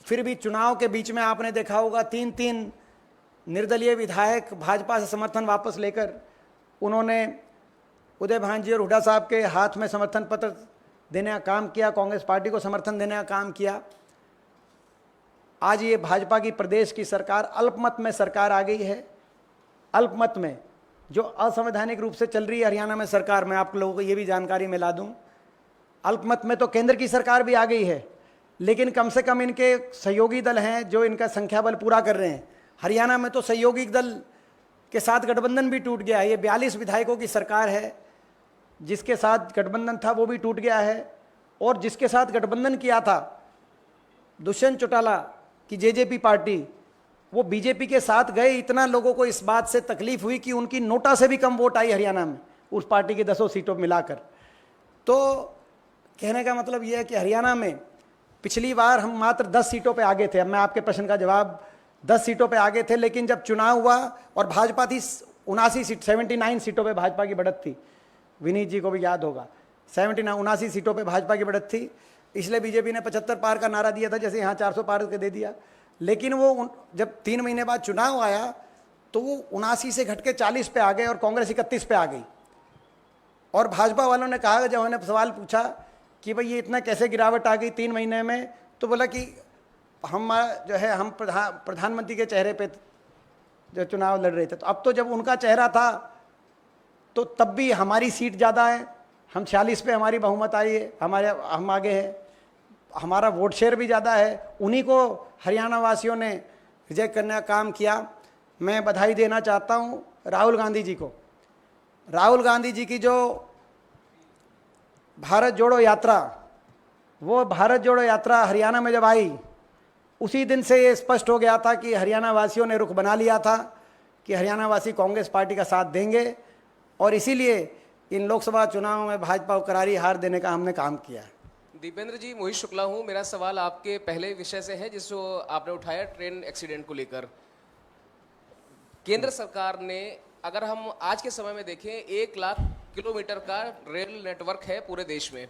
फिर भी चुनाव के बीच में आपने देखा होगा 3-3 निर्दलीय विधायक भाजपा से समर्थन वापस लेकर उन्होंने उदय भांजी और हुड्डा साहब के हाथ में समर्थन पत्र देने का काम किया, कांग्रेस पार्टी को समर्थन देने का काम किया। आज ये भाजपा की प्रदेश की सरकार अल्पमत में सरकार आ गई है। अल्पमत में जो असंवैधानिक रूप से चल रही है हरियाणा में सरकार, मैं आप लोगों को ये भी जानकारी मिला दूं, अल्पमत में तो केंद्र की सरकार भी आ गई है, लेकिन कम से कम इनके सहयोगी दल हैं जो इनका संख्या बल पूरा कर रहे हैं। हरियाणा में तो सहयोगी दल के साथ गठबंधन भी टूट गया है। ये 42 विधायकों की सरकार है, जिसके साथ गठबंधन था वो भी टूट गया है। और जिसके साथ गठबंधन किया था दुष्यंत चौटाला की जेजेपी पार्टी, वो बीजेपी के साथ गए। इतना लोगों को इस बात से तकलीफ हुई कि उनकी नोटा से भी कम वोट आई हरियाणा में उस पार्टी की 10 सीटों मिलाकर। तो कहने का मतलब ये है कि हरियाणा में पिछली बार हम मात्र 10 सीटों पे आगे थे। अब मैं आपके प्रश्न का जवाब 10 सीटों पे आगे थे, लेकिन जब चुनाव हुआ और भाजपा थी 79 सीटों पे भाजपा की बढ़त थी, विनीत जी को भी याद होगा 79 सीटों पे भाजपा की बढ़त थी। इसलिए बीजेपी ने 75 पार का नारा दिया था, जैसे यहाँ 400 पार के दे दिया। लेकिन वो जब 3 महीने बाद चुनाव आया तो वो 79 से घट के 40 पे आ गए और कांग्रेस 31 पे आ गई। और भाजपा वालों ने कहा, जब उन्होंने सवाल पूछा कि भाई ये इतना कैसे गिरावट आ गई 3 महीने में, तो बोला कि हम जो है हम प्रधानमंत्री के चेहरे पे जो चुनाव लड़ रहे थे। तो अब तो जब उनका चेहरा था तो तब भी हमारी सीट ज़्यादा है, हम 46 पे हमारी बहुमत आई है, हम आगे हैं, हमारा वोट शेयर भी ज़्यादा है। उन्हीं को हरियाणा वासियों ने रिजेक्ट करने का काम किया। मैं बधाई देना चाहता हूँ राहुल गांधी जी को। राहुल गांधी जी की जो भारत जोड़ो यात्रा, वो भारत जोड़ो यात्रा हरियाणा में जब आई, उसी दिन से ये स्पष्ट हो गया था कि हरियाणा वासियों ने रुख बना लिया था कि हरियाणा वासी कांग्रेस पार्टी का साथ देंगे, और इसीलिए इन लोकसभा चुनावों में भाजपा को करारी हार देने का हमने काम किया है। दीपेंद्र जी, मोहित शुक्ला हूँ। मेरा सवाल आपके पहले विषय से है जिसको आपने उठाया, ट्रेन एक्सीडेंट को लेकर। केंद्र सरकार ने, अगर हम आज के समय में देखें, 1 लाख किलोमीटर का रेल नेटवर्क है पूरे देश में।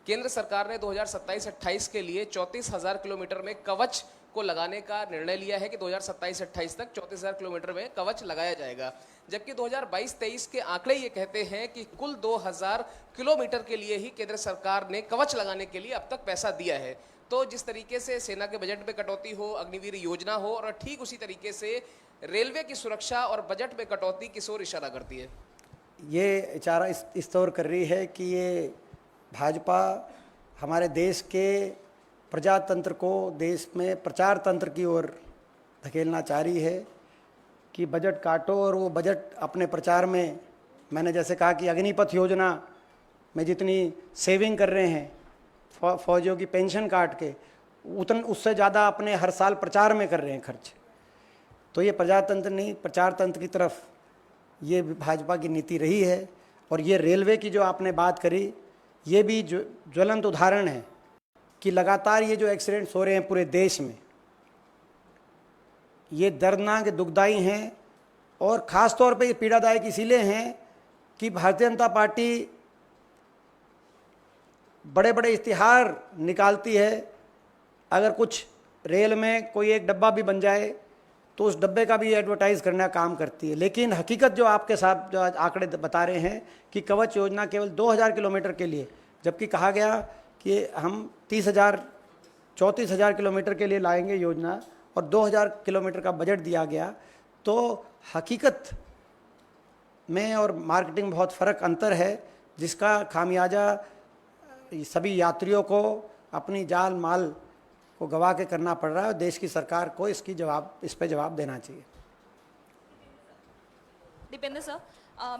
केंद्र सरकार ने 2027-28 के लिए 34,000 किलोमीटर में कवच को लगाने का निर्णय लिया है कि 2027-28 तक 34,000 किलोमीटर में कवच लगाया जाएगा, जबकि 2022-23 के आंकड़े ये कहते हैं कि कुल 2,000 किलोमीटर के लिए ही केंद्र सरकार ने कवच लगाने के लिए अब तक पैसा दिया है। तो जिस तरीके से सेना के बजट में कटौती हो, अग्निवीर योजना हो, और ठीक उसी तरीके से रेलवे की सुरक्षा और बजट में कटौती किस ओर इशारा करती है? ये इशारा इस तौर कर रही है कि ये भाजपा हमारे देश के प्रजातंत्र को देश में प्रचार तंत्र की ओर धकेलना चाह रही है कि बजट काटो, और वो बजट अपने प्रचार में, मैंने जैसे कहा कि अग्निपथ योजना में जितनी सेविंग कर रहे हैं फौजियों की पेंशन काट के, उससे ज़्यादा अपने हर साल प्रचार में कर रहे हैं खर्च। तो ये प्रजातंत्र नहीं, प्रचार तंत्र की तरफ ये भाजपा की नीति रही है। और ये रेलवे की जो आपने बात करी, ये भी ज्वलंत उदाहरण है कि लगातार ये जो एक्सीडेंट्स हो रहे हैं पूरे देश में, ये दर्दनाक दुखदाई हैं, और ख़ास तौर पे ये पीड़ादायक इसीलिए हैं कि भारतीय जनता पार्टी बड़े बड़े इश्तिहार निकालती है। अगर कुछ रेल में कोई एक डब्बा भी बन जाए तो उस डब्बे का भी एडवर्टाइज़ करने का काम करती है, लेकिन हकीकत जो आपके साथ जो आज आंकड़े बता रहे हैं कि कवच योजना केवल 2,000 किलोमीटर के लिए, जबकि कहा गया कि हम 34,000 किलोमीटर के लिए लाएंगे योजना, और 2,000 किलोमीटर का बजट दिया गया। तो हकीकत में और मार्केटिंग में बहुत फ़र्क अंतर है, जिसका खामियाजा सभी यात्रियों को अपनी जान माल को गवा के करना पड़ रहा है। देश की सरकार को इस पे जवाब देना चाहिए। दीपेंद्र सर,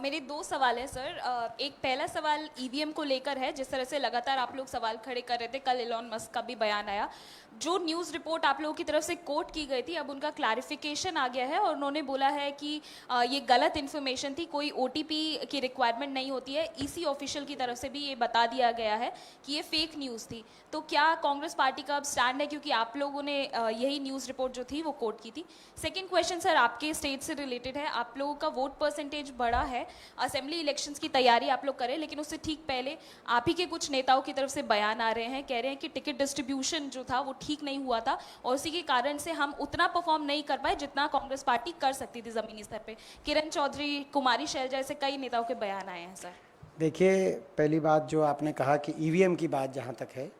मेरे 2 सवाल हैं सर। एक पहला सवाल ईवीएम को लेकर है। जिस तरह से लगातार आप लोग सवाल खड़े कर रहे थे, कल एलॉन मस्क का भी बयान आया, जो न्यूज़ रिपोर्ट आप लोगों की तरफ से कोट की गई थी, अब उनका क्लैरिफिकेशन आ गया है और उन्होंने बोला है कि ये गलत इन्फॉर्मेशन थी, कोई OTP की रिक्वायरमेंट नहीं होती है। EC ऑफिशियल की तरफ से भी ये बता दिया गया है कि ये फेक न्यूज़ थी। तो क्या कांग्रेस पार्टी का अब स्टैंड है, क्योंकि आप लोगों ने यही न्यूज़ रिपोर्ट जो थी वो कोट की थी? सेकेंड क्वेश्चन सर, आपके स्टेट से रिलेटेड है। आप लोगों का वोट परसेंटेज बढ़ा है, असेंबली इलेक्शंस की तैयारी आप लोग करें, लेकिन उससे ठीक पहले आप ही के कुछ नेताओं की तरफ से बयान आ रहे हैं, कह रहे हैं कि टिकट डिस्ट्रीब्यूशन जो था वो ठीक नहीं हुआ था, और उसी के कारण से हम उतना परफॉर्म नहीं कर पाए जितना कांग्रेस पार्टी कर सकती थी जमीनी स्तर पे। किरण चौधरी, कुमारी शैलजा, ऐसे कई नेताओं के बयान आए हैं सर। देखिए, पहली बात जो आपने कहा कि EVM की बात जहाँ तक है,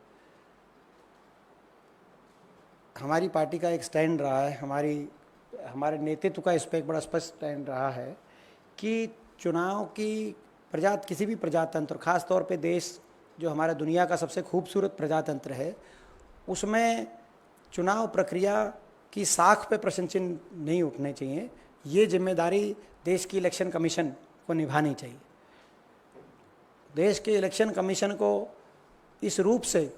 हमारी पार्टी का एक स्टैंड रहा है, हमारे नेतृत्व का इस पर एक बड़ा स्पष्ट स्टैंड रहा है कि चुनाव की किसी भी प्रजातंत्र, खास तौर पे देश जो हमारा दुनिया का सबसे खूबसूरत प्रजातंत्र है, उसमें चुनाव प्रक्रिया की साख पे प्रश्न चिन्ह नहीं उठने चाहिए। ये जिम्मेदारी देश की इलेक्शन कमीशन को निभानी चाहिए। देश के इलेक्शन कमीशन को इस रूप से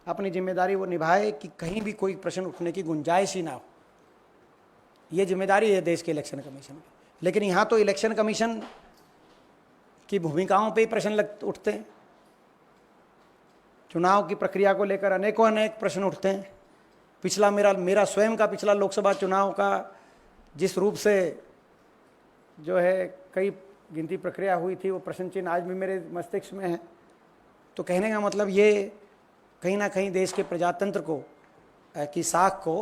अपनी जिम्मेदारी वो निभाए कि कहीं भी कोई प्रश्न उठने की गुंजाइश ही ना हो। ये जिम्मेदारी है देश के इलेक्शन कमीशन की। लेकिन यहाँ तो इलेक्शन कमीशन की भूमिकाओं पे ही प्रश्न उठते हैं। चुनाव की प्रक्रिया को लेकर अनेक प्रश्न उठते हैं। पिछला मेरा स्वयं का पिछला लोकसभा चुनाव का जिस रूप से जो है कई गिनती प्रक्रिया हुई थी, वो प्रश्न चिन्ह आज भी मेरे मस्तिष्क में है। तो कहने का मतलब ये कहीं ना कहीं देश के प्रजातंत्र को की साख को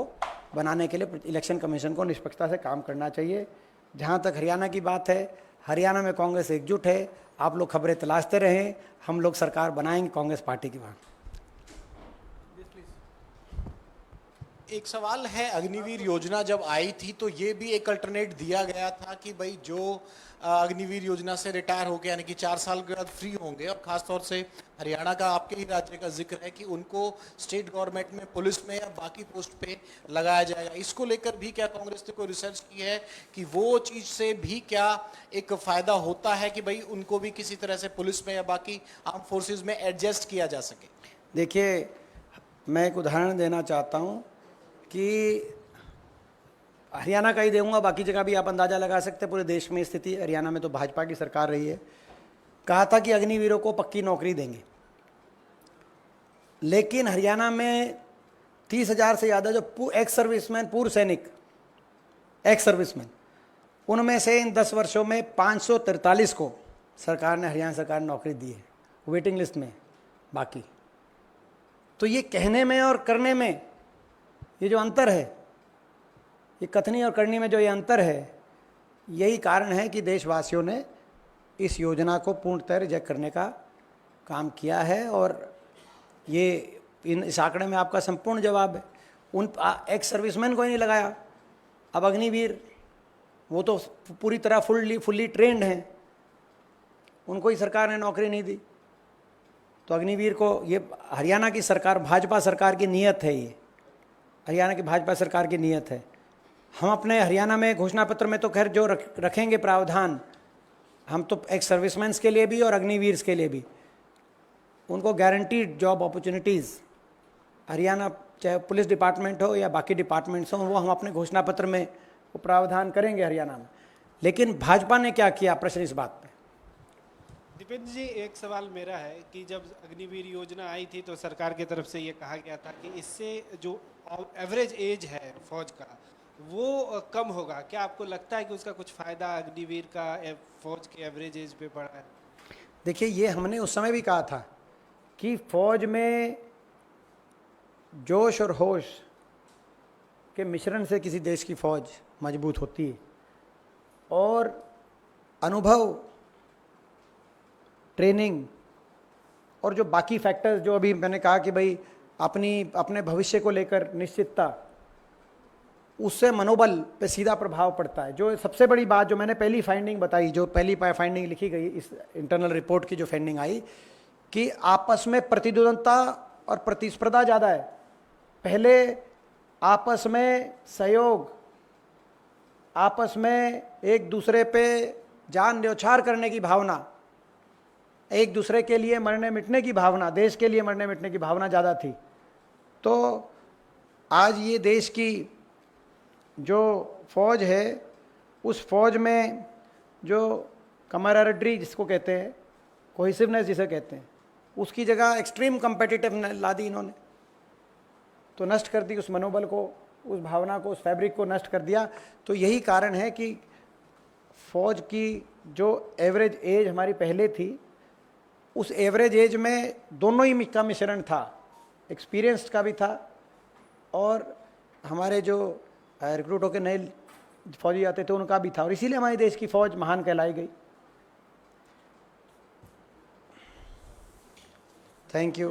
बनाने के लिए इलेक्शन कमीशन को निष्पक्षता से काम करना चाहिए। जहाँ तक हरियाणा की बात है, हरियाणा में कांग्रेस एकजुट है। आप लोग खबरें तलाशते रहें, हम लोग सरकार बनाएंगे कांग्रेस पार्टी की। वहाँ एक सवाल है, अग्निवीर योजना जब आई थी तो ये भी एक अल्टरनेट दिया गया था कि भाई जो अग्निवीर योजना से रिटायर हो गए यानी कि 4 साल के बाद फ्री होंगे, और खासतौर से हरियाणा का आपके ही राज्य का जिक्र है कि उनको स्टेट गवर्नमेंट में पुलिस में या बाकी पोस्ट पे लगाया जाएगा। इसको लेकर भी क्या कांग्रेस ने कोई रिसर्च की है कि वो चीज से भी क्या एक फायदा होता है कि भाई उनको भी किसी तरह से पुलिस में या बाकी आर्म फोर्सेज में एडजस्ट किया जा सके? देखिए, मैं एक उदाहरण देना चाहता हूँ कि हरियाणा का ही दूंगा, बाकी जगह भी आप अंदाज़ा लगा सकते हैं। पूरे देश में स्थिति, हरियाणा में तो भाजपा की सरकार रही है। कहा था कि अग्निवीरों को पक्की नौकरी देंगे, लेकिन हरियाणा में 30,000 से ज़्यादा जो एक्स सर्विसमैन, पूर्व सैनिक, एक्स सर्विसमैन, उनमें से इन 10 वर्षों में 543 को सरकार ने, हरियाणा सरकार ने नौकरी दी है, वेटिंग लिस्ट में। बाकी तो ये कहने में और करने में ये जो अंतर है, ये कथनी और करनी में जो ये अंतर है, यही कारण है कि देशवासियों ने इस योजना को पूर्णतः रिजेक्ट करने का काम किया है। और ये इस आंकड़े में आपका संपूर्ण जवाब है। उन एक्स सर्विसमैन को ही नहीं लगाया। अब अग्निवीर, वो तो पूरी तरह फुल्ली ट्रेंड हैं, उनको ही सरकार ने नौकरी नहीं दी। तो अग्निवीर को, ये हरियाणा की सरकार, भाजपा सरकार की नीयत है, ये हरियाणा की भाजपा सरकार की नीयत है। हम अपने हरियाणा में घोषणा पत्र में तो खैर जो रखेंगे प्रावधान, हम तो एक्स सर्विसमैन के लिए भी और अग्निवीर के लिए भी उनको गारंटीड जॉब अपॉर्चुनिटीज़, हरियाणा चाहे पुलिस डिपार्टमेंट हो या बाकी डिपार्टमेंट्स हों, वो हम अपने घोषणा पत्र में वो प्रावधान करेंगे हरियाणा में। लेकिन भाजपा ने क्या किया, प्रश्न इस बात पे। दीपेंद्र जी, एक सवाल मेरा है कि जब अग्निवीर योजना आई थी तो सरकार की तरफ से ये कहा गया था कि इससे जो एवरेज एज है फौज का वो कम होगा। क्या आपको लगता है कि उसका कुछ फ़ायदा अग्निवीर का फौज के एवरेज एज पे पड़ा है? देखिए, ये हमने उस समय भी कहा था कि फौज में जोश और होश के मिश्रण से किसी देश की फौज मजबूत होती है, और अनुभव, ट्रेनिंग और जो बाकी फैक्टर्स जो अभी मैंने कहा कि भाई अपने भविष्य को लेकर निश्चितता, उससे मनोबल पे सीधा प्रभाव पड़ता है। जो सबसे बड़ी बात जो मैंने पहली फाइंडिंग बताई, जो पहली फाइंडिंग लिखी गई इस इंटरनल रिपोर्ट की, जो फाइंडिंग आई कि आपस में प्रतिद्वंदता और प्रतिस्पर्धा ज़्यादा है। पहले आपस में सहयोग, आपस में एक दूसरे पे जान न्यौछावर करने की भावना, एक दूसरे के लिए मरने मिटने की भावना, देश के लिए मरने मिटने की भावना ज़्यादा थी। तो आज ये देश की जो फौज है, उस फौज में जो कमराडरी जिसको कहते हैं, कोहेसिवनेस जिसे कहते हैं, उसकी जगह एक्सट्रीम कम्पिटिटिव ला दी इन्होंने। तो नष्ट कर दी उस मनोबल को, उस भावना को, उस फैब्रिक को नष्ट कर दिया। तो यही कारण है कि फौज की जो एवरेज एज हमारी पहले थी, उस एवरेज एज में दोनों ही का मिश्रण था, एक्सपीरियंस्ड का भी था, और हमारे जो रिक्रूट होकर नए फौजी आते थे उनका भी था। और इसीलिए हमारे देश की फौज महान कहलाई गई। Thank you.